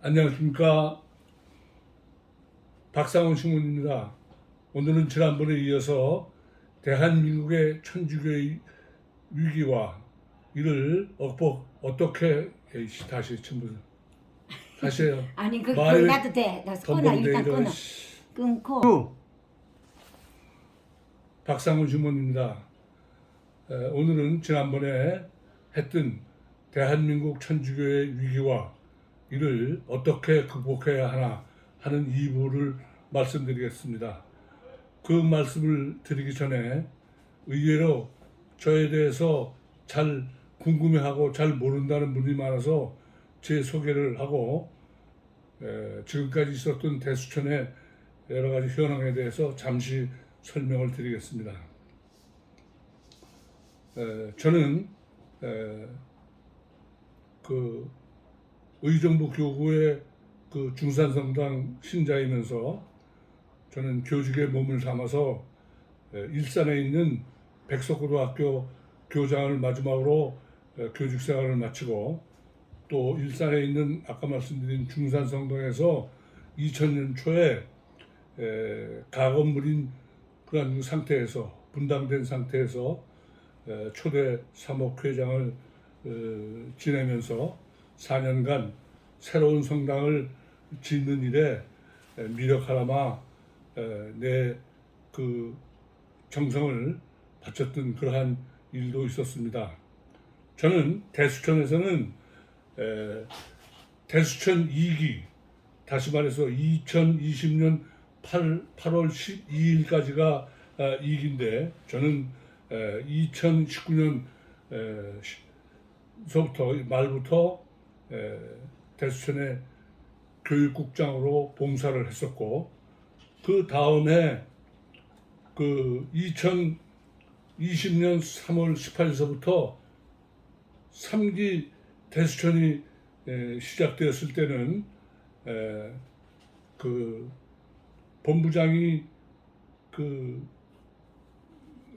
안녕하십니까. 박상훈 신문입니다. 오늘은 지난번에 이어서 대한민국의 천주교의 위기와 이를 어떻게 다시 해요. 아니 거기 말을 놔도 돼. 나 끊어 덤벙대 일단 이런 끊어. 끊고. 박상훈 신문입니다. 오늘은 지난번에 했던 대한민국 천주교의 위기와 이를 어떻게 극복해야 하나 하는 2부를 말씀드리겠습니다. 그 말씀을 드리기 전에 의외로 저에 대해서 잘 궁금해하고 잘 모른다는 분이 많아서 제 소개를 하고 지금까지 있었던 대수천의 여러 가지 현황에 대해서 잠시 설명을 드리겠습니다. 저는 그 의정부 교구의 그 중산성당 신자이면서 저는 교직에 몸을 담아서 일산에 있는 백석고등학교 교장을 마지막으로 교직 생활을 마치고 또 일산에 있는 아까 말씀드린 중산성당에서 2000년 초에 가건물인 그런 상태에서 분당된 상태에서 초대 사목회장을 지내면서 4년간 새로운 성당을 짓는 일에 미력하라마 내 그 정성을 바쳤던 그러한 일도 있었습니다. 저는 대수천에서는 대수천 2기, 다시 말해서 2020년 8월 12일까지가 2기인데 저는 2019년 말부터 대수천의 교육국장으로 봉사를 했었고 그 다음에 그 2020년 3월 18일서부터 3기 대수천이 시작되었을 때는 그 본부장이 그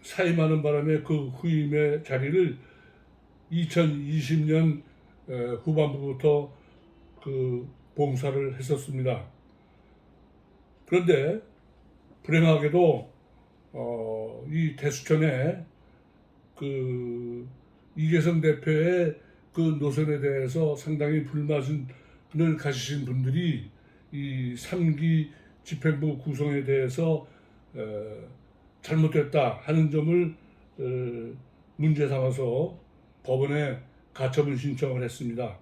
사임하는 바람에 그 후임의 자리를 2020년 후반부부터 그 봉사를 했었습니다. 그런데 불행하게도 이 대수천에 그 이계성 대표의 그 노선에 대해서 상당히 불만을 가지신 분들이 이 3기 집행부 구성에 대해서 잘못됐다 하는 점을 문제 삼아서 법원에 가처분 신청을 했습니다.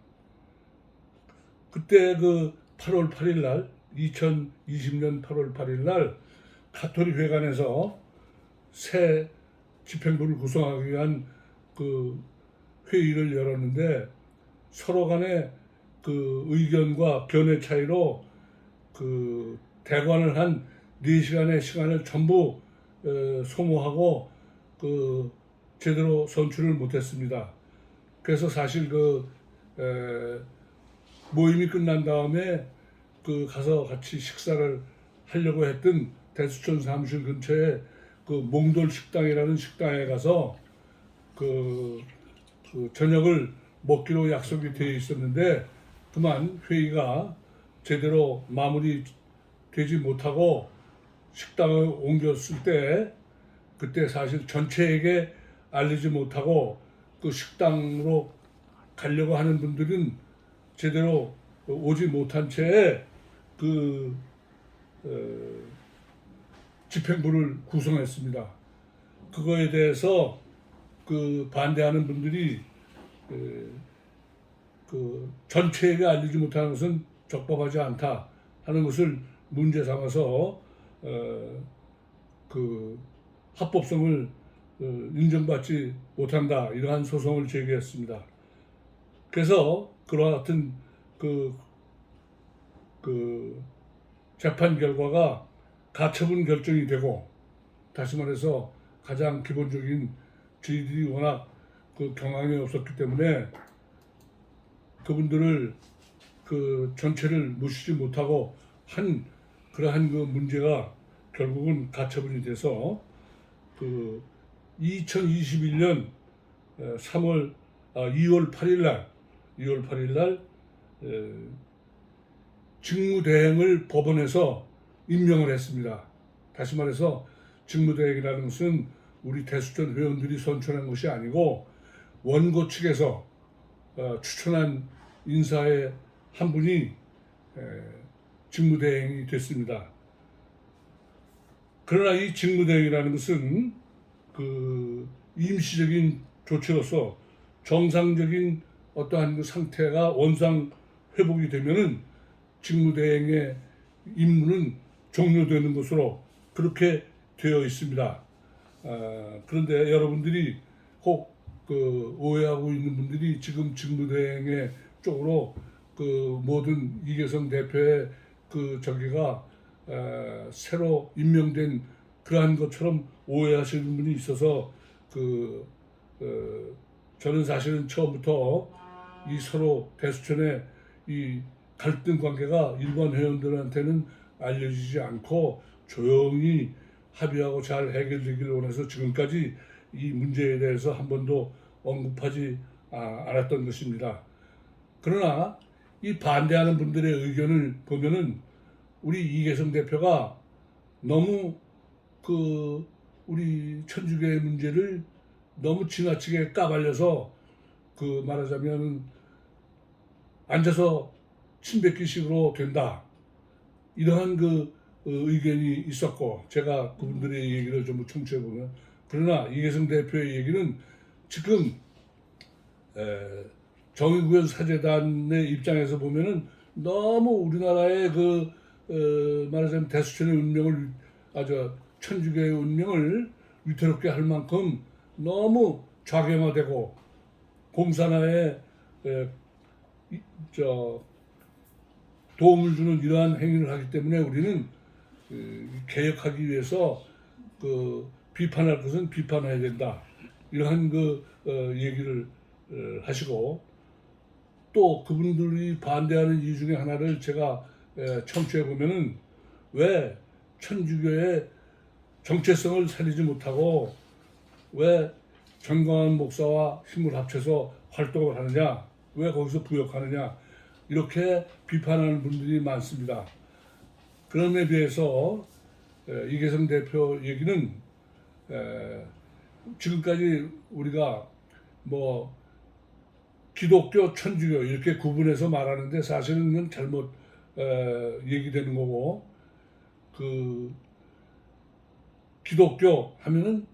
그때 그 8월 8일 날 2020년 8월 8일 날 가톨릭 회관에서 새 집행부를 구성하기 위한 그 회의를 열었는데 서로 간에 그 의견과 견해 차이로 그 대관을 한 4시간의 시간을 전부 소모하고 그 제대로 선출을 못했습니다. 그래서 사실 그 모임이 끝난 다음에 그 가서 같이 식사를 하려고 했던 대수천 사무실 근처에 그 몽돌 식당이라는 식당에 가서 그 저녁을 먹기로 약속이 되어 있었는데 그만 회의가 제대로 마무리되지 못하고 식당을 옮겼을 때 그때 사실 전체에게 알리지 못하고 그 식당으로 가려고 하는 분들은 제대로 오지 못한 채에 그 집행부를 구성했습니다. 그거에 대해서 그 반대하는 분들이 그 전체에게 알리지 못하는 것은 적법하지 않다 하는 것을 문제 삼아서 그 합법성을 인정받지 못한다 이러한 소송을 제기했습니다. 그래서 그와 같은 그 재판 결과가 가처분 결정이 되고 다시 말해서 가장 기본적인 저희들이 워낙 그 경황이 없었기 때문에 그분들을 그 전체를 모시지 못하고 한 그러한 그 문제가 결국은 가처분이 돼서 그 2021년 2월 8일 날 직무대행을 법원에서 임명을 했습니다. 다시 말해서 직무대행이라는 것은 우리 대수전 회원들이 선출한 것이 아니고 원고 측에서 추천한 인사의 한 분이 직무대행이 됐습니다. 그러나 이 직무대행이라는 것은 그 임시적인 조치로서 정상적인 어떠한 그 상태가 원상 회복이 되면은 직무대행의 임무는 종료되는 것으로 그렇게 되어 있습니다. 그런데 여러분들이 혹 그 오해하고 있는 분들이 지금 직무대행의 쪽으로 그 모든 이계성 대표의 그 저기가 새로 임명된 그러한 것처럼 오해하시는 분이 있어서 저는 사실은 처음부터 이 서로 대수천의 이 갈등 관계가 일반 회원들한테는 알려지지 않고 조용히 합의하고 잘 해결되기를 원해서 지금까지 이 문제에 대해서 한 번도 언급하지 않았던 것입니다. 그러나 이 반대하는 분들의 의견을 보면은 우리 이계성 대표가 너무 그 우리 천주교의 문제를 너무 지나치게 까발려서 그 말하자면 앉아서 침 뱉기식으로 된다. 이러한 그 의견이 있었고 제가 그분들의 얘기를 좀 청취해 보면 그러나 이계성 대표의 얘기는 지금 정의구현 사재단의 입장에서 보면은 너무 우리나라의 말하자면 대수천의 운명을 천주교의 운명을 위태롭게 할 만큼 너무 좌경화되고 공산화에 도움을 주는 이러한 행위를 하기 때문에 우리는 개혁하기 위해서 비판할 것은 비판해야 된다. 이러한 얘기를 하시고 또 그분들이 반대하는 이유 중에 하나를 제가 청취해 보면은 왜 천주교의 정체성을 살리지 못하고 왜 정광훈 목사와 힘을 합쳐서 활동을 하느냐, 왜 거기서 부역하느냐 이렇게 비판하는 분들이 많습니다. 그럼에 비해서 이계성 대표 얘기는 지금까지 우리가 뭐 기독교, 천주교 이렇게 구분해서 말하는데 사실은 잘못 얘기되는 거고 기독교 하면은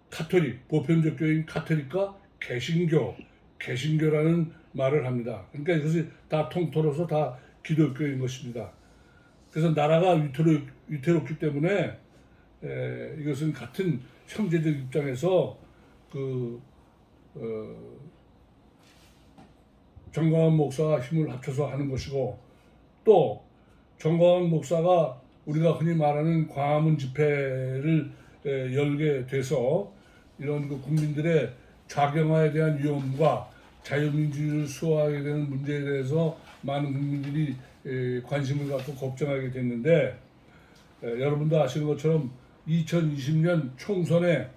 카톨릭, 보편적 교인 카톨릭과 개신교라는 말을 합니다. 그러니까 이것이 다 통틀어서 다 기독교인 것입니다. 그래서 나라가 위태롭기 때문에 이것은 같은 형제적 입장에서 정광훈 목사와 힘을 합쳐서 하는 것이고 또 정광훈 목사가 우리가 흔히 말하는 광화문 집회를 열게 돼서 이런 국민들의 좌경화에 대한 위험과 자유민주주의를 수호하게 되는 문제에 대해서 많은 국민들이 관심을 갖고 걱정하게 됐는데 여러분도 아시는 것처럼 2020년 총선에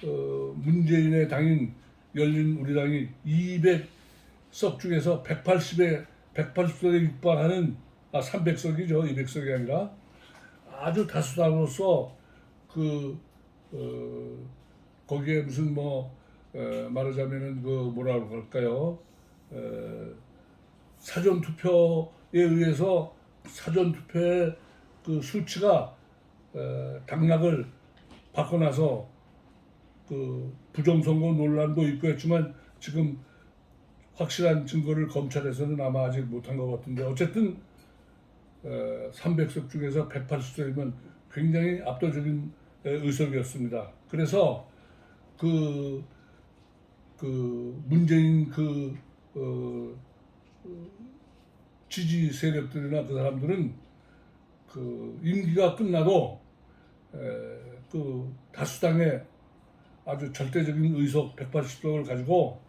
문재인의 당인 열린 우리당이 200석 중에서 180석에 육박하는 300석이죠. 200석이 아니라 아주 다수당으로서 거기에 무슨 말하자면은 뭐라고 할까요? 사전 투표에 의해서 사전 투표의 수치가 당락을 바꿔놔서 부정선거 논란도 있고 했지만 지금 확실한 증거를 검찰에서는 아마 아직 못한 것 같은데 어쨌든 300석 중에서 180석이면 굉장히 압도적인 의석이었습니다. 그래서 문재인 지지 세력들이나 그 사람들은 임기가 끝나도 다수당의 아주 절대적인 의석 180석을 가지고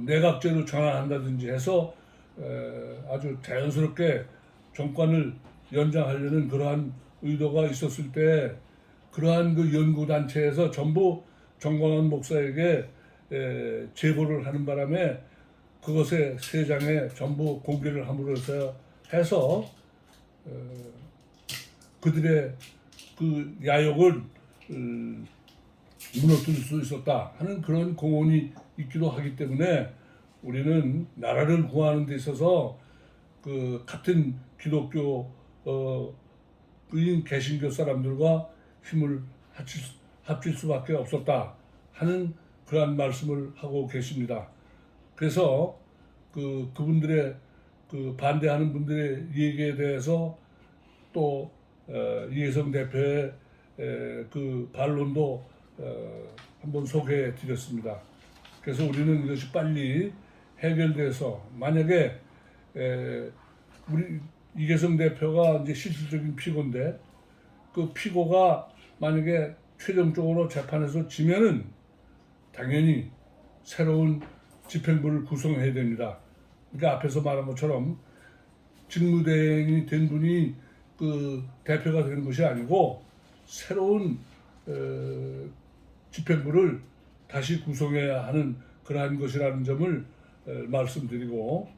내각제로 전환한다든지 해서 아주 자연스럽게 정권을 연장하려는 그러한 의도가 있었을 때 그러한 연구단체에서 전부 정광훈 목사에게 제보를 하는 바람에 그것의 세 장에 전부 공개를 함으로써 해서 그들의 그 야욕을 무너뜨릴 수 있었다 하는 그런 공헌이 있기도 하기 때문에 우리는 나라를 구하는 데 있어서 그 같은 기독교 인 개신교 사람들과 힘을 합칠 수밖에 없었다 하는 그러한 말씀을 하고 계십니다. 그래서 그분들의 그 반대하는 분들의 얘기에 대해서 또 이해성 대표의 그 반론도 한번 소개해 드렸습니다. 그래서 우리는 이것이 빨리 해결돼서 만약에 우리 이계성 대표가 이제 실질적인 피고인데 그 피고가 만약에 최종적으로 재판에서 지면은 당연히 새로운 집행부를 구성해야 됩니다. 그러니까 앞에서 말한 것처럼 직무대행이 된 분이 그 대표가 되는 것이 아니고 새로운 집행부를 다시 구성해야 하는 그러한 것이라는 점을 말씀드리고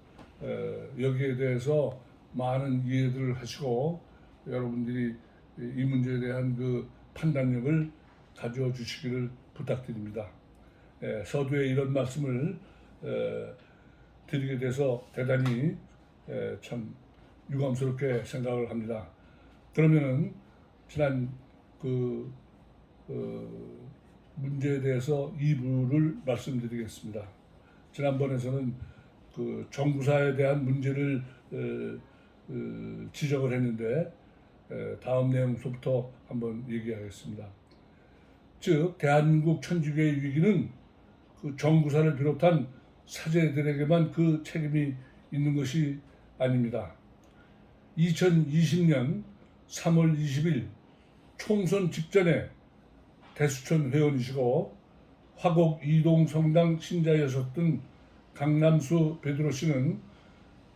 여기에 대해서 많은 이해들을 하시고 여러분들이 이 문제에 대한 그 판단력을 가져 주시기를 부탁드립니다. 서두에 이런 말씀을 드리게 돼서 대단히 참 유감스럽게 생각을 합니다. 그러면은 지난 그 문제에 대해서 2부를 말씀드리겠습니다. 지난번에서는 그 정부사에 대한 문제를 지적을 했는데 다음 내용부터 한번 얘기하겠습니다. 즉 대한민국 천주교의 위기는 그 정부사를 비롯한 사제들에게만 그 책임이 있는 것이 아닙니다. 2020년 3월 20일 총선 직전에 대수천 회원이시고 화곡 이동 성당 신자였었던 강남수 베드로 씨는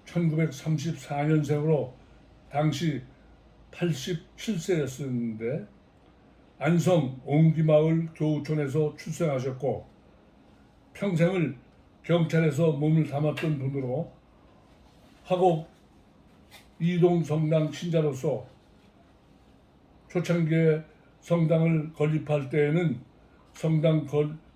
1934년생으로 당시 87세였었는데 안성 옹기마을 교우촌에서 출생하셨고 평생을 경찰에서 몸을 담았던 분으로 화곡 이동 성당 신자로서 초창기에 성당을 건립할 때에는 성당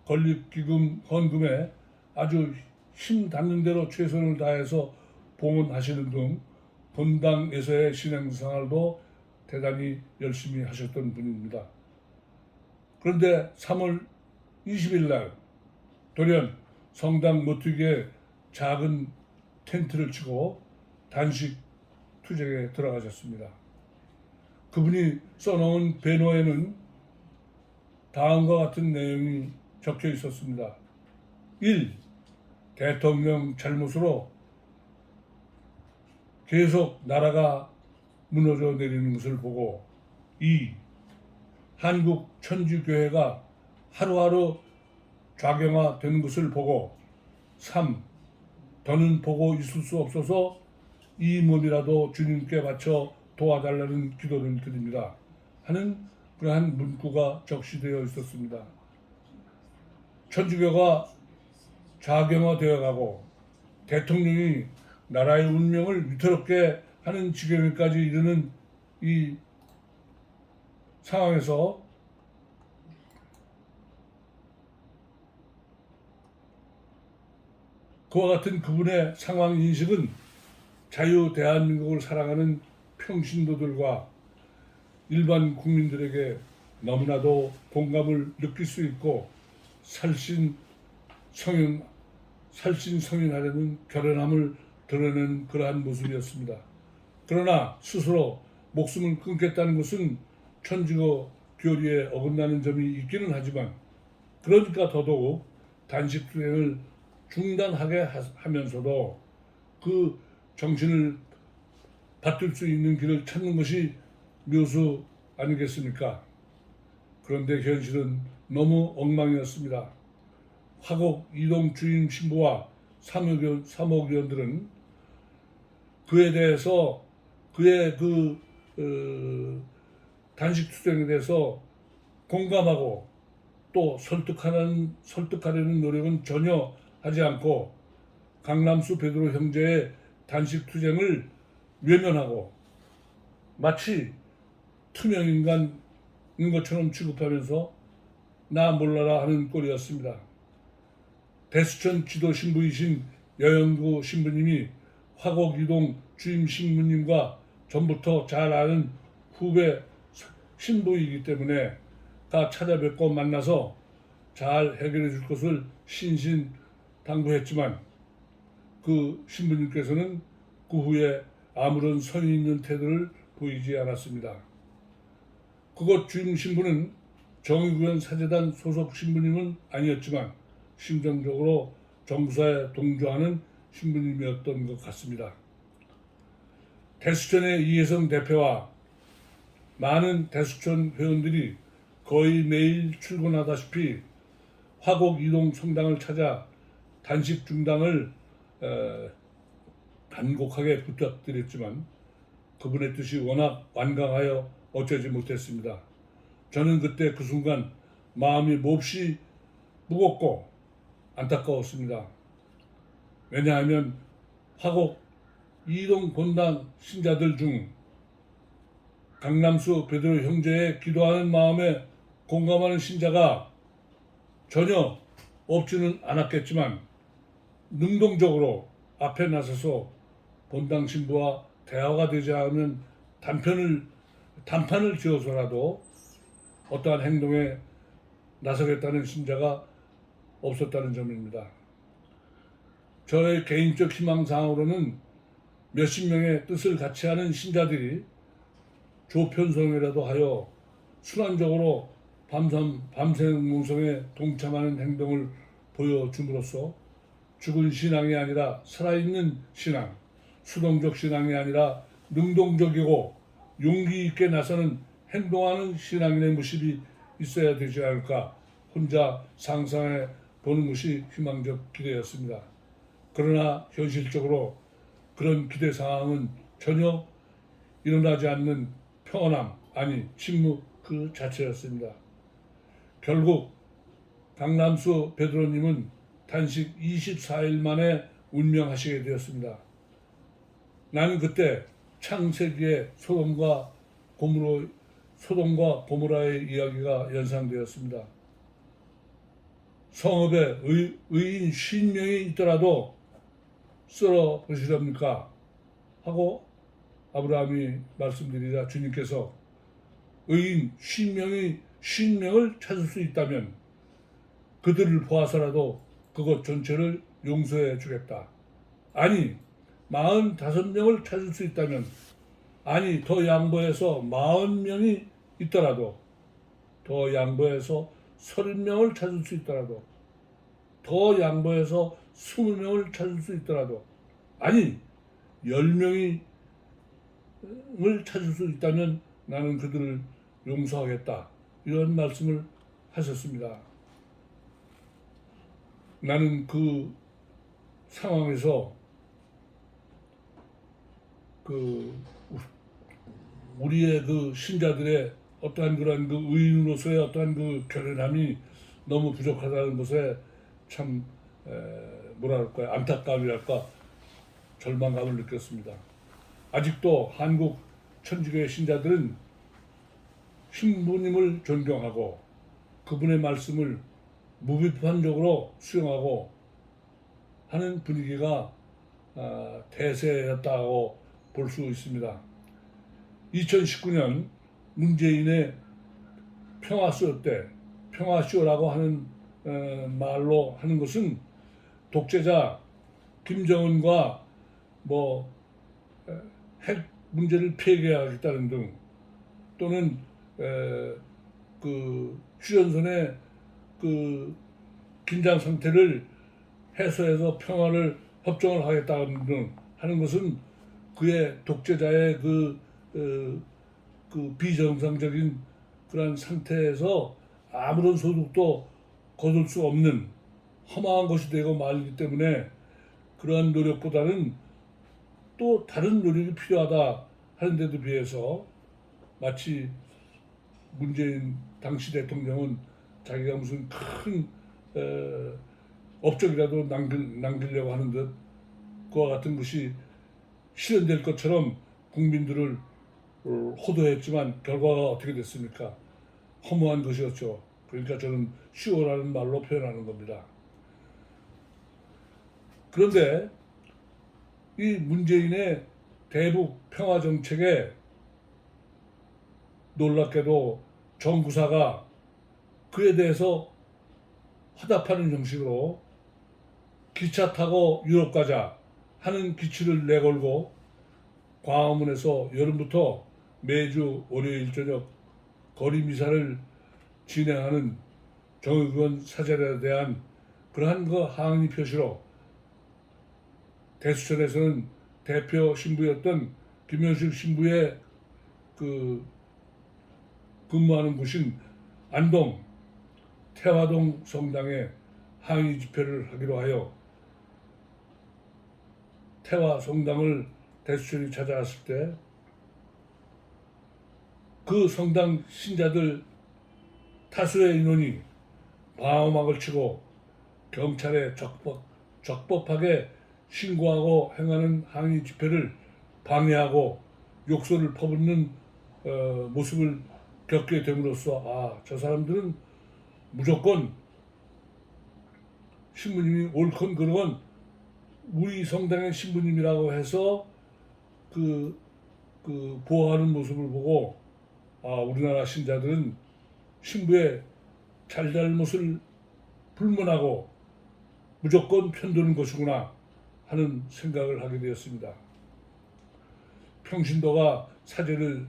건립기금 헌금에 아주 힘 닿는 대로 최선을 다해서 봉헌하시는 등 본당에서의 신앙생활도 대단히 열심히 하셨던 분입니다. 그런데 3월 20일 날 돌연 성당 모퉁이에 작은 텐트를 치고 단식 투쟁에 들어가셨습니다. 그분이 써놓은 배너에는 다음과 같은 내용이 적혀 있었습니다. 1. 대통령 잘못으로 계속 나라가 무너져 내리는 것을 보고 2. 한국 천주교회가 하루하루 좌경화되는 것을 보고 3. 더는 보고 있을 수 없어서 이 몸이라도 주님께 바쳐 도와달라는 기도를 드립니다 하는 그러한 문구가 적시되어 있었습니다. 천주교가 좌경화되어 가고 대통령이 나라의 운명을 위태롭게 하는 지경에까지 이르는 이 상황에서 그와 같은 그분의 상황 인식은 자유 대한민국을 사랑하는 평신도들과 일반 국민들에게 너무나도 공감을 느낄 수 있고 살신성인하려는 결연함을 드러내는 그러한 모습이었습니다. 그러나 스스로 목숨을 끊겠다는 것은 천주교 교리에 어긋나는 점이 있기는 하지만 그러니까 더더욱 단식 투쟁을 중단하게 하면서도 그 정신을 받들 수 있는 길을 찾는 것이 묘수 아니겠습니까? 그런데 현실은 너무 엉망이었습니다. 화곡 이동 주임 신부와 사목위원들은 그에 대해서 그의 단식 투쟁에 대해서 공감하고 또 설득하려는 노력은 전혀 하지 않고 강남수 베드로 형제의 단식 투쟁을 외면하고 마치 투명인간인 것처럼 취급하면서 나 몰라라 하는 꼴이었습니다. 대수천 지도 신부이신 여영구 신부님이 화곡이동 주임 신부님과 전부터 잘 아는 후배 신부이기 때문에 다 찾아뵙고 만나서 잘 해결해 줄 것을 신신당부했지만 그 신부님께서는 그 후에 아무런 성의 있는 태도를 보이지 않았습니다. 그곳 주임 신부는 정의구현 사재단 소속 신부님은 아니었지만 심정적으로 정부사에 동조하는 신부님이었던 것 같습니다. 대수천의 이혜성 대표와 많은 대수천 회원들이 거의 매일 출근하다시피 화곡 이동 성당을 찾아 단식 중단을 간곡하게 부탁드렸지만 그분의 뜻이 워낙 완강하여 어쩌지 못했습니다. 저는 그때 그 순간 마음이 몹시 무겁고 안타까웠습니다. 왜냐하면 화곡 이동 본당 신자들 중 강남수 베드로 형제의 기도하는 마음에 공감하는 신자가 전혀 없지는 않았겠지만 능동적으로 앞에 나서서 본당 신부와 대화가 되지 않으면 단판을 지어서라도 어떠한 행동에 나서겠다는 신자가 없었다는 점입니다. 저의 개인적 희망사항으로는 몇십 명의 뜻을 같이 하는 신자들이 조편성이라도 하여 순환적으로 밤샘 몽성에 동참하는 행동을 보여줌으로써 죽은 신앙이 아니라 살아있는 신앙, 수동적 신앙이 아니라 능동적이고 용기 있게 나서는 행동하는 신앙인의 모습이 있어야 되지 않을까 혼자 상상해 보는 것이 희망적 기대였습니다. 그러나 현실적으로 그런 기대 상황은 전혀 일어나지 않는 평온함, 아니 침묵 그 자체였습니다. 결국 강남수 베드로님은 단식 24일 만에 운명하시게 되었습니다. 나는 그때 창세기의 소돔과 고모라의 이야기가 연상되었습니다. 성읍에 의인 50명이 있더라도 썰어 보시렵니까? 하고 아브라함이 말씀드리자 주님께서 의인 50명을 찾을 수 있다면 그들을 보아서라도 그것 전체를 용서해 주겠다. 아니 45명을 찾을 수 있다면 아니 더 양보해서 40명이 있더라도 더 양보해서 30명을 찾을 수 있더라도 더 양보해서 20명을 찾을 수 있더라도 아니 10명을 찾을 수 있다면 나는 그들을 용서하겠다. 이런 말씀을 하셨습니다. 나는 그 상황에서 우리의 그 신자들의 어떠한 그런 그 의인으로서의 어떠한 그 결연함이 너무 부족하다는 것에 참 뭐랄까요, 안타까움이랄까 절망감을 느꼈습니다. 아직도 한국 천주교의 신자들은 신부님을 존경하고 그분의 말씀을 무비판적으로 수용하고 하는 분위기가 대세였다고 볼 수 있습니다. 2019년 문재인의 평화쇼 때 평화쇼라고 하는 말로 하는 것은 독재자 김정은과 핵 문제를 폐기하겠다는 등 또는 그 휴전선의 그 긴장 상태를 해소해서 평화를 협정을 하겠다는 등 하는 것은 그의 독재자의 그 비정상적인 그런 상태에서 아무런 소득도 거둘 수 없는 허망한 것이 되고 말기 때문에 그러한 노력보다는 또 다른 노력이 필요하다 하는데도 비해서 마치 문재인 당시 대통령은 자기가 무슨 큰 업적이라도 남기려고 하는 듯 그와 같은 것이 실현될 것처럼 국민들을 호도했지만 결과가 어떻게 됐습니까? 허무한 것이었죠. 그러니까 저는 쉬워라는 말로 표현하는 겁니다. 그런데 이 문재인의 대북 평화 정책에 놀랍게도 정부사가 그에 대해서 화답하는 형식으로 기차 타고 유럽 가자 하는 기치를 내걸고 광화문에서 여름부터 매주 월요일 저녁 거리 미사를 진행하는 정의권 사찰에 대한 그러한 그 항의 표시로 대수천에서는 대표 신부였던 김현식 신부의 그 근무하는 곳인 안동 태화동 성당에 항의 집회를 하기로 하여 태화 성당을 대수천이 찾아왔을 때 그 성당 신자들 다수의 인원이 방어막을 치고 경찰에 적법하게 신고하고 행하는 항의 집회를 방해하고 욕설을 퍼붓는 모습을 겪게 됨으로써 저 사람들은 무조건 신부님이 옳건 그르건 우리 성당의 신부님이라고 해서 그 보호하는 모습을 보고 우리나라 신자들은 신부의 잘잘못을 불문하고 무조건 편드는 것이구나 하는 생각을 하게 되었습니다. 평신도가 사제를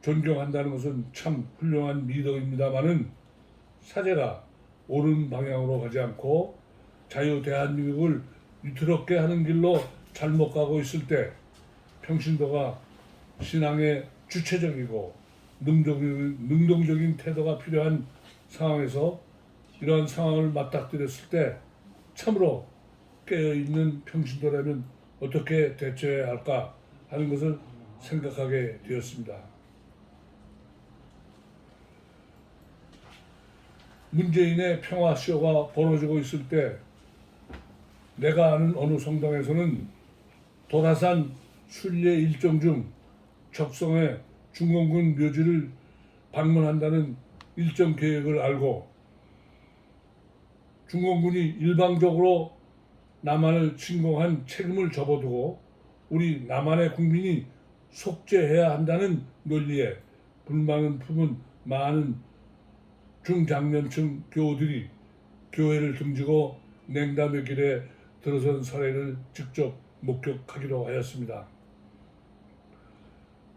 존경한다는 것은 참 훌륭한 미덕입니다마는 사제가 옳은 방향으로 가지 않고 자유 대한민국을 위태롭게 하는 길로 잘못 가고 있을 때 평신도가 신앙의 주체적이고 능동적인 태도가 필요한 상황에서 이러한 상황을 맞닥뜨렸을 때 참으로 깨어있는 평신도라면 어떻게 대처해야 할까 하는 것을 생각하게 되었습니다. 문재인의 평화쇼가 벌어지고 있을 때 내가 아는 어느 성당에서는 도라산 순례 일정 중 적성에 중공군 묘지를 방문한다는 일정 계획을 알고 중공군이 일방적으로 남한을 침공한 책임을 접어두고 우리 남한의 국민이 속죄해야 한다는 논리에 불만을 품은 많은 중장년층 교우들이 교회를 등지고 냉담의 길에 들어선 사례를 직접 목격하기로 하였습니다.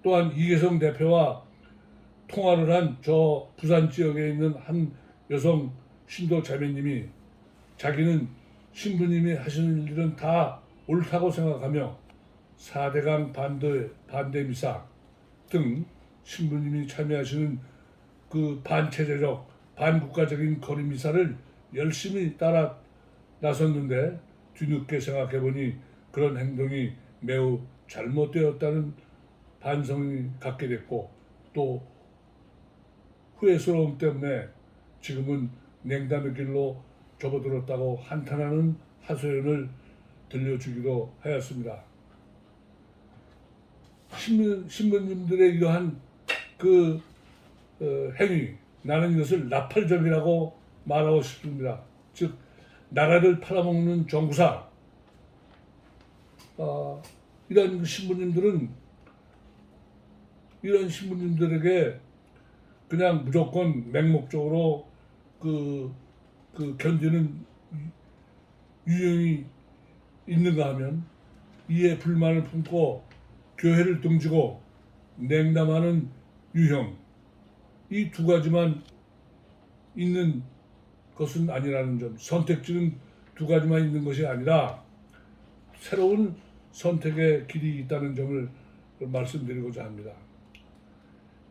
또한 이계성 대표와 통화를 한 저 부산 지역에 있는 한 여성 신도 자매님이 자기는 신부님이 하시는 일은 다 옳다고 생각하며 4대강 반대 미사 등 신부님이 참여하시는 그 반체제적 반국가적인 거리 미사를 열심히 따라 나섰는데 뒤늦게 생각해보니 그런 행동이 매우 잘못되었다는 반성이 갖게 됐고 또 후회스러움 때문에 지금은 냉담의 길로 접어들었다고 한탄하는 하소연을 들려주기도 하였습니다. 신부님들의 이러한 행위, 나는 이것을 나팔점이라고 말하고 싶습니다. 즉 나라를 팔아먹는 정부사. 이런 신부님들에게 그냥 무조건 맹목적으로 견디는 유형이 있는가 하면 이에 불만을 품고 교회를 등지고 냉담하는 유형, 이 두 가지만 있는 것은 아니라는 점, 선택지는 두 가지만 있는 것이 아니라 새로운 선택의 길이 있다는 점을 말씀드리고자 합니다.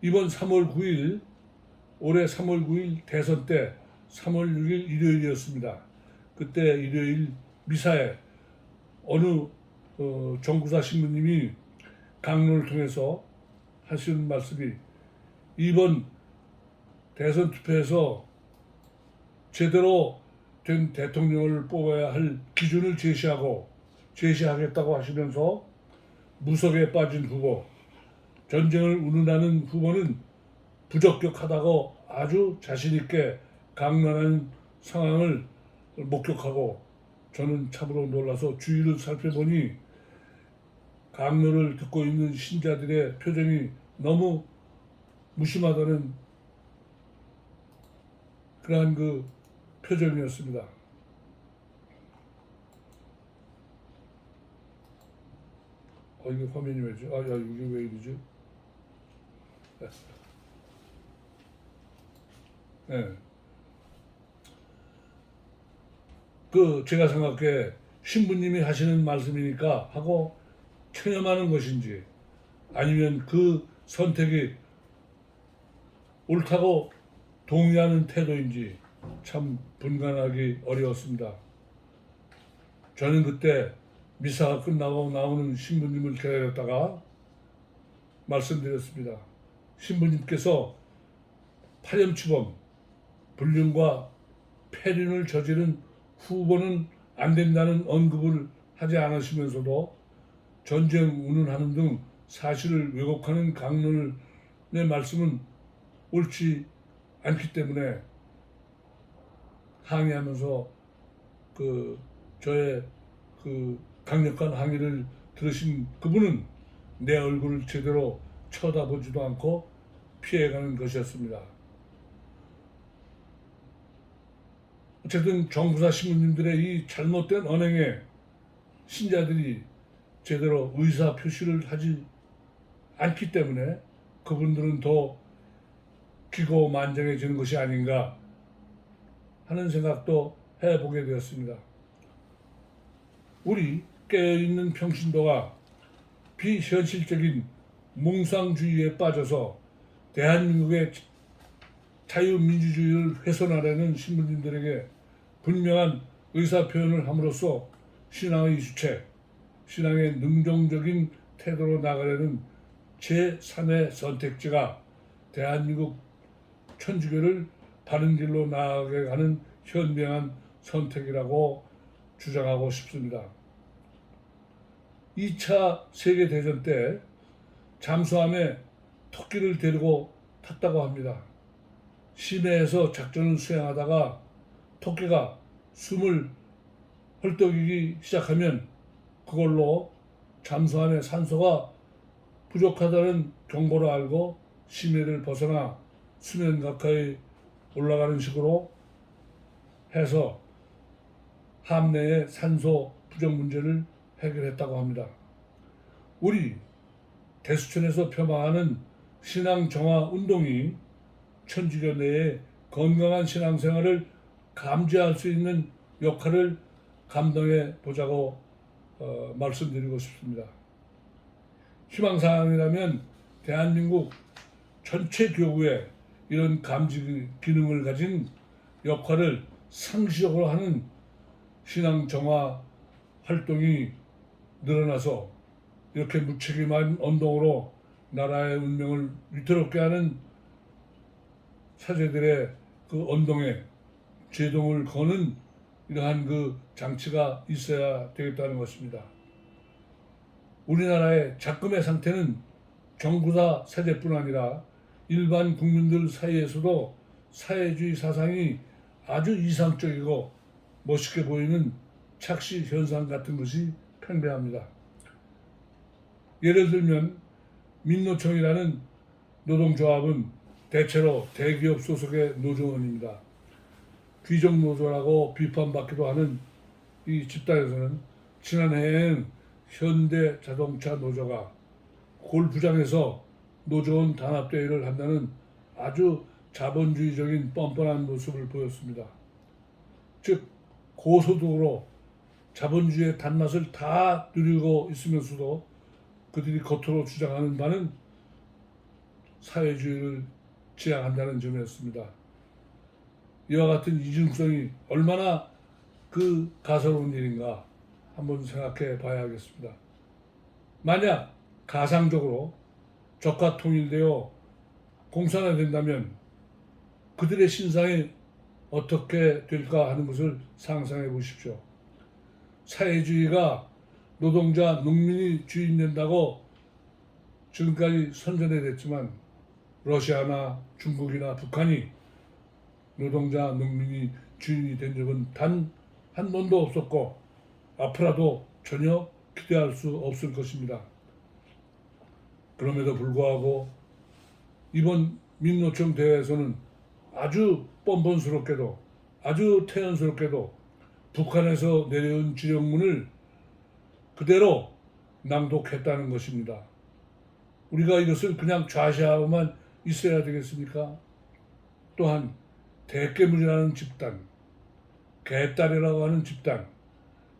이번 3월 9일, 올해 3월 9일 대선 때 3월 6일 일요일이었습니다. 그때 일요일 미사에 어느 정구사 신부님이 강론을 통해서 하시는 말씀이 이번 대선 투표에서 제대로 된 대통령을 뽑아야 할 기준을 제시하고 제시하겠다고 하시면서 무석에 빠진 후보, 전쟁을 운운하는 후보는 부적격하다고 아주 자신있게 강론하는 상황을 목격하고 저는 참으로 놀라서 주위를 살펴보니 강론을 듣고 있는 신자들의 표정이 너무 무심하다는 그러한 그 표정이었습니다. 이게 화면이 왜지? 야, 이게 왜 이러지? 네. 제가 생각해 신부님이 하시는 말씀이니까 하고 체념하는 것인지 아니면 그 선택이 옳다고 동의하는 태도인지 참 분간하기 어려웠습니다. 저는 그때 미사가 끝나고 나오는 신부님을 기다렸다가 말씀드렸습니다. 신부님께서 파렴치범, 불륜과 폐륜을 저지른 후보는 안 된다는 언급을 하지 않으시면서도 전쟁 운운하는 등 사실을 왜곡하는 강론의 말씀은 옳지 않기 때문에 항의하면서 저의 강력한 항의를 들으신 그분은 내 얼굴을 제대로 쳐다보지도 않고 피해가는 것이었습니다. 어쨌든 정부사 신부님들의 이 잘못된 언행에 신자들이 제대로 의사 표시를 하지 않기 때문에 그분들은 더 기고만장해지는 것이 아닌가 하는 생각도 해보게 되었습니다. 우리 깨어있는 평신도가 비현실적인 몽상주의에 빠져서 대한민국의 자유민주주의를 훼손하려는 신부님들에게 분명한 의사표현을 함으로써 신앙의 주체, 신앙의 능동적인 태도로 나가려는 제3의 선택지가 대한민국 천주교를 바른 길로 나아가게 하는 현명한 선택이라고 주장하고 싶습니다. 2차 세계대전 때 잠수함에 토끼를 데리고 탔다고 합니다. 심해에서 작전을 수행하다가 토끼가 숨을 헐떡이기 시작하면 그걸로 잠수함의 산소가 부족하다는 경보를 알고 심해를 벗어나 수면 가까이 올라가는 식으로 해서 함내의 산소 부족 문제를 해결했다고 합니다. 우리 대수천에서 폄하하는 신앙 정화 운동이 천주교 내에 건강한 신앙생활을 감지할 수 있는 역할을 감당해 보자고 말씀드리고 싶습니다. 희망사항이라면 대한민국 전체 교구에 이런 감지 기능을 가진 역할을 상시적으로 하는 신앙 정화 활동이 늘어나서 이렇게 무책임한 언동으로 나라의 운명을 위태롭게 하는 사제들의 그 언동에 제동을 거는 이러한 그 장치가 있어야 되겠다는 것입니다. 우리나라의 작금의 상태는 정부사 사제뿐 아니라 일반 국민들 사이에서도 사회주의 사상이 아주 이상적이고 멋있게 보이는 착시 현상 같은 것이 팽배합니다. 예를 들면 민노총이라는 노동조합은 대체로 대기업 소속의 노조원입니다. 귀족 노조라고 비판받기도 하는 이 집단에서는 지난해엔 현대자동차 노조가 골프장에서 노조원 단합대회를 한다는 아주 자본주의적인 뻔뻔한 모습을 보였습니다. 즉 고소득으로 자본주의의 단맛을 다 누리고 있으면서도 그들이 겉으로 주장하는 바는 사회주의를 지향한다는 점이었습니다. 이와 같은 이중성이 얼마나 가소로운 일인가 한번 생각해 봐야겠습니다. 만약 가상적으로 적과 통일되어 공산화된다면 그들의 신상이 어떻게 될까 하는 것을 상상해 보십시오. 사회주의가 노동자, 농민이 주인 된다고 지금까지 선전해냈지만 러시아나 중국이나 북한이 노동자, 농민이 주인이 된 적은 단 한 번도 없었고 앞으로도 전혀 기대할 수 없을 것입니다. 그럼에도 불구하고 이번 민노총 대회에서는 아주 뻔뻔스럽게도 아주 태연스럽게도 북한에서 내려온 지령문을 그대로 낭독했다는 것입니다. 우리가 이것을 그냥 좌시하고만 있어야 되겠습니까? 또한 대깨물이라는 집단, 개딸이라고 하는 집단,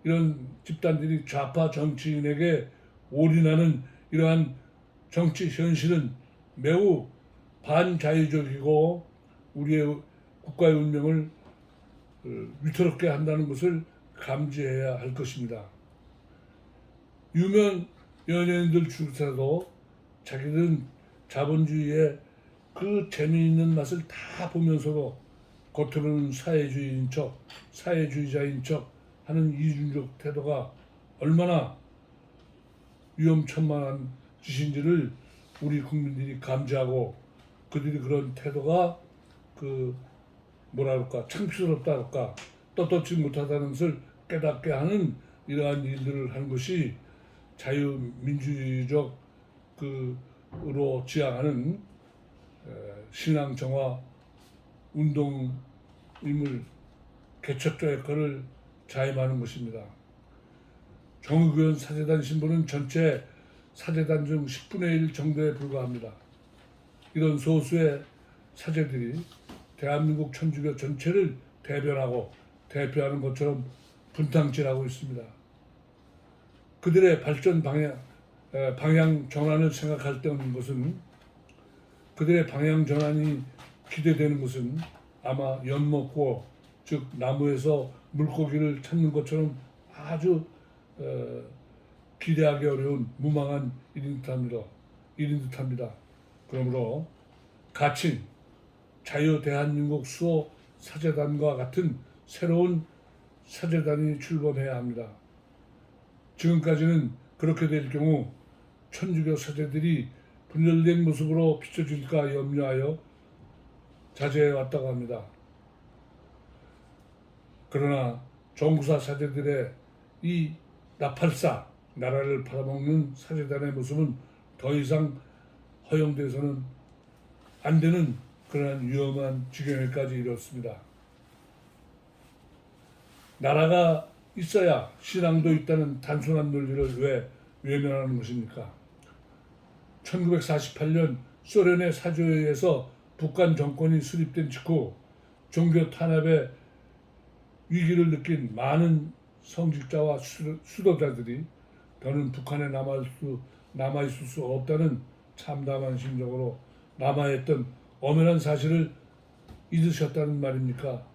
이런 집단들이 좌파 정치인에게 올인하는 이러한 정치 현실은 매우 반자유적이고 우리의 국가의 운명을 위태롭게 한다는 것을 감지해야 할 것입니다. 유명 연예인들 중에서도 자기들은 자본주의의 그 재미있는 맛을 다 보면서도 겉으로는 사회주의인 척, 사회주의자인 척 하는 이중적 태도가 얼마나 위험천만한 짓인지를 우리 국민들이 감지하고 그들이 그런 태도가 창피스럽다 할까 떳떳지 못하다는 것을 깨닫게 하는 이러한 일들을 하는 것이 자유민주주의적 으로 지향하는 신앙 정화 운동임을 개척자 역할을 자임하는 것입니다. 정의교원 사제단 신부는 전체 사제단 중 10분의 1 정도에 불과합니다. 이런 소수의 사제들이 대한민국 천주교 전체를 대표하는 것처럼 분탕질하고 있습니다. 그들의 발전 방향 전환을 생각할 때 없는 것은 그들의 방향 전환이 기대되는 것은 아마 연못고 즉 나무에서 물고기를 찾는 것처럼 아주 기대하기 어려운 무망한 일인 듯합니다. 그러므로 가칭 자유 대한민국 수호 사제단과 같은 새로운 사제단이 출범해야 합니다. 지금까지는 그렇게 될 경우 천주교 사제들이 분열된 모습으로 비춰질까 염려하여 자제해 왔다고 합니다. 그러나 정구사 사제들의 이 나팔사 나라를 팔아먹는 사제단의 모습은 더 이상 허용돼서는 안 되는 그러한 위험한 지경에까지 이르렀습니다. 나라가 있어야 신앙도 있다는 단순한 논리를 왜 외면하는 것입니까? 1948년 소련의 사주에 의해서 북한 정권이 수립된 직후 종교 탄압의 위기를 느낀 많은 성직자와 수도자들이 더는 북한에 남아있을 수 없다는 참담한 심정으로 남아있던 엄연한 사실을 잊으셨다는 말입니까?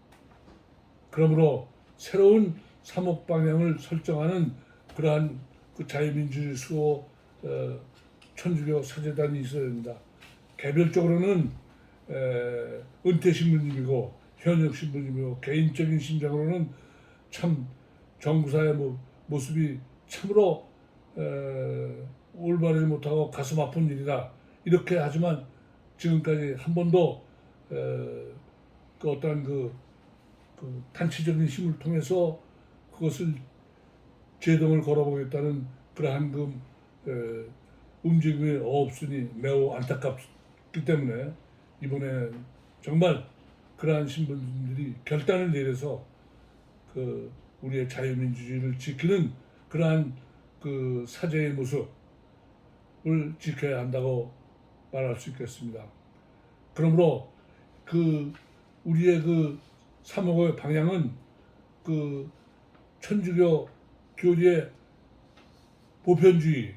그러므로 새로운 사목 방향을 설정하는 그러한 자유민주주의 수호 천주교 사제단이 있어야 됩니다. 개별적으로는 은퇴 신부님이고 현역 신부님이고 개인적인 심정으로는 참 정구사의 모습이 참으로 올바르지 못하고 가슴 아픈 일이다. 이렇게 하지만 지금까지 한 번도 어떠한 단체적인 힘을 통해서 그것을 제동을 걸어보겠다는 그러한 움직임이 없으니 매우 안타깝기 때문에 이번에 정말 그러한 신분들이 결단을 내려서 우리의 자유민주주의를 지키는 그러한 사제의 모습을 지켜야 한다고 말할 수 있겠습니다. 그러므로 우리의 사목의 방향은 천주교 교리의 보편주의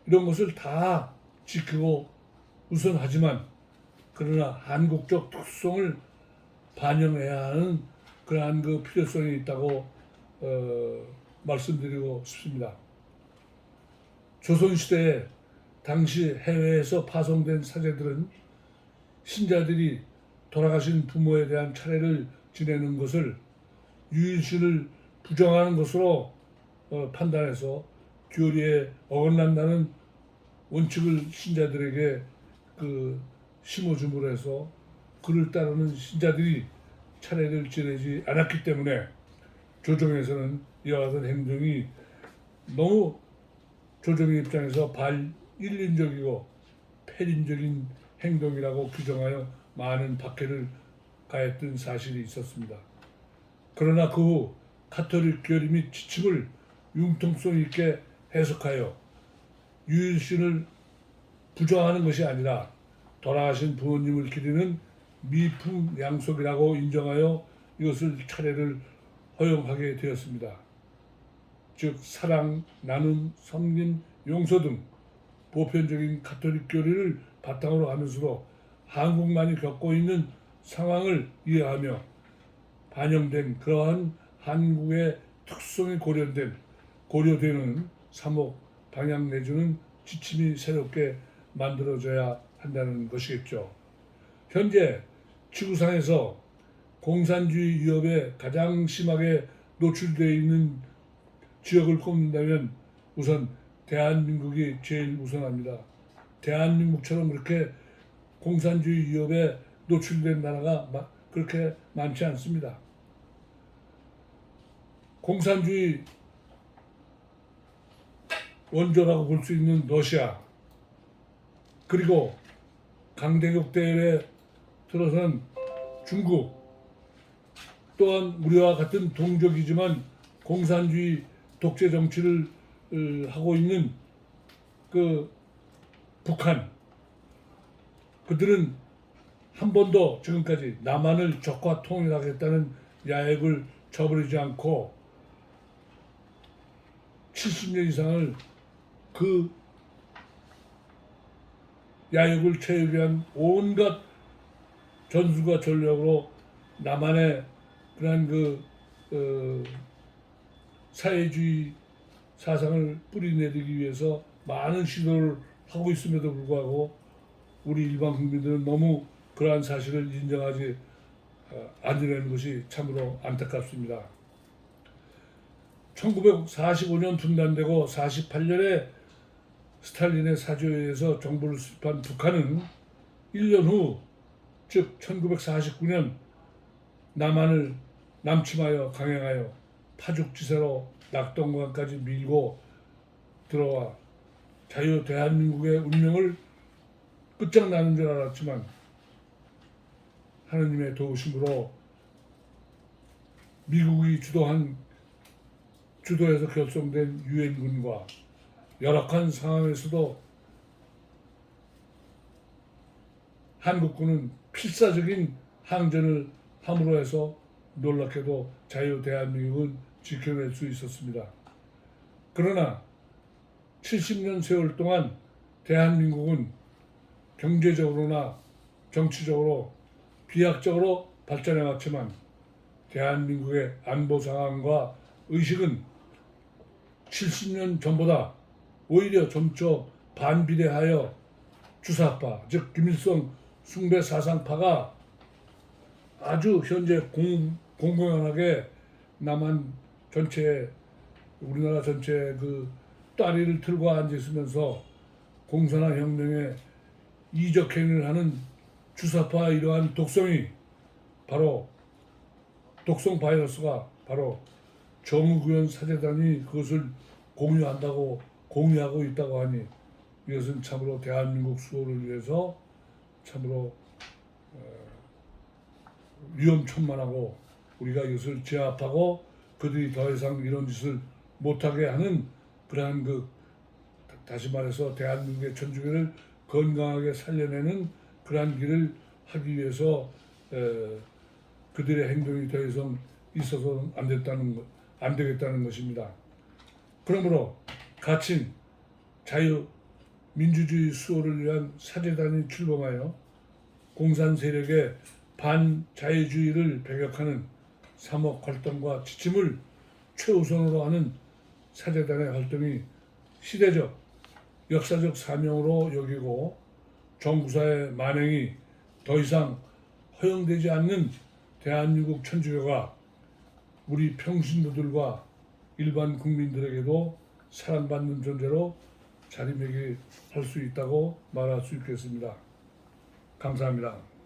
이런 것을 다 지키고 우선하지만 그러나 한국적 특성을 반영해야 하는 그러한 필요성이 있다고 말씀드리고 싶습니다. 조선시대에 당시 해외에서 파송된 사제들은 신자들이 돌아가신 부모에 대한 차례를 지내는 것을 유일신을 부정하는 것으로 판단해서 교리에 어긋난다는 원칙을 신자들에게 심어줌으로 해서 그를 따르는 신자들이 차례를 지내지 않았기 때문에 조정에서는 이와 같은 행동이 너무 조정의 입장에서 반인륜적이고 폐륜적인 행동이라고 규정하여 많은 박해를 가했던 사실이 있었습니다. 그러나 그 후 가톨릭 교리 및 지침을 융통성 있게 해석하여 유일신을 부정하는 것이 아니라 돌아가신 부모님을 기리는 미풍양속이라고 인정하여 이것을 차례를 허용하게 되었습니다. 즉 사랑, 나눔, 섬김, 용서 등 보편적인 가톨릭 교리를 바탕으로 하면서도 한국만이 겪고 있는 상황을 이해하며 반영된 그러한 한국의 특성이 고려되는 사목 방향 내지는 지침이 새롭게 만들어져야 한다는 것이겠죠. 현재 지구상에서 공산주의 위협에 가장 심하게 노출되어 있는 지역을 꼽는다면 우선 대한민국이 제일 우선합니다. 대한민국처럼 그렇게 공산주의 위협에 노출된 나라가 그렇게 많지 않습니다. 공산주의 원조라고 볼 수 있는 러시아, 그리고 강대국 대열에 들어선 중국, 또한 우리와 같은 동족이지만 공산주의 독재 정치를 하고 있는 북한, 그들은 한 번도 지금까지 남한을 적과 통일하겠다는 야획을 저버리지 않고 70년 이상을 그 야욕을 채우기 위한 온갖 전술과 전략으로 남한의 그러한 사회주의 사상을 뿌리내리기 위해서 많은 시도를 하고 있음에도 불구하고 우리 일반 국민들은 너무 그러한 사실을 인정하지 않으려는 것이 참으로 안타깝습니다. 1945년 분단되고 48년에 스탈린의 사주에 의해서 정부를 수립한 북한은 1년 후, 즉 1949년 남한을 남침하여 강행하여 파죽지세로 낙동강까지 밀고 들어와 자유 대한민국의 운명을 끝장나는 줄 알았지만 하느님의 도우심으로 미국이 주도해서 결성된 유엔군과 열악한 상황에서도 한국군은 필사적인 항전을 함으로 해서 놀랍게도 자유 대한민국은 지켜낼 수 있었습니다. 그러나 70년 세월 동안 대한민국은 경제적으로나 정치적으로 비약적으로 발전해 왔지만 대한민국의 안보 상황과 의식은 70년 전보다 오히려 점차 반비례하여 주사파, 즉 김일성 숭배 사상파가 아주 현재 공공연하게 남한 전체에, 우리나라 전체에 따리를 틀고 앉아 있으면서 공산화 혁명에 이적 행위를 하는 주사파 이러한 독성이 바로 독성 바이러스가 바로 정의구현 사재단이 그것을 공유하고 있다고 하니 이것은 참으로 대한민국 수호를 위해서 참으로 위험천만하고 우리가 이것을 제압하고 그들이 더 이상 이런 짓을 못하게 하는 그러한 다시 말해서 대한민국의 전주교를 건강하게 살려내는 그러한 길을 하기 위해서 그들의 행동이 더 이상 있어서는 안 되겠다는 것입니다. 그러므로 갇힌 자유 민주주의 수호를 위한 사재단이 출범하여 공산 세력의 반자유주의를 배격하는 사목 활동과 지침을 최우선으로 하는 사재단의 활동이 시대적, 역사적 사명으로 여기고 정부사의 만행이 더 이상 허용되지 않는 대한민국 천주교가 우리 평신도들과 일반 국민들에게도 사랑받는 존재로 자리매김할 수 있다고 말할 수 있겠습니다. 감사합니다.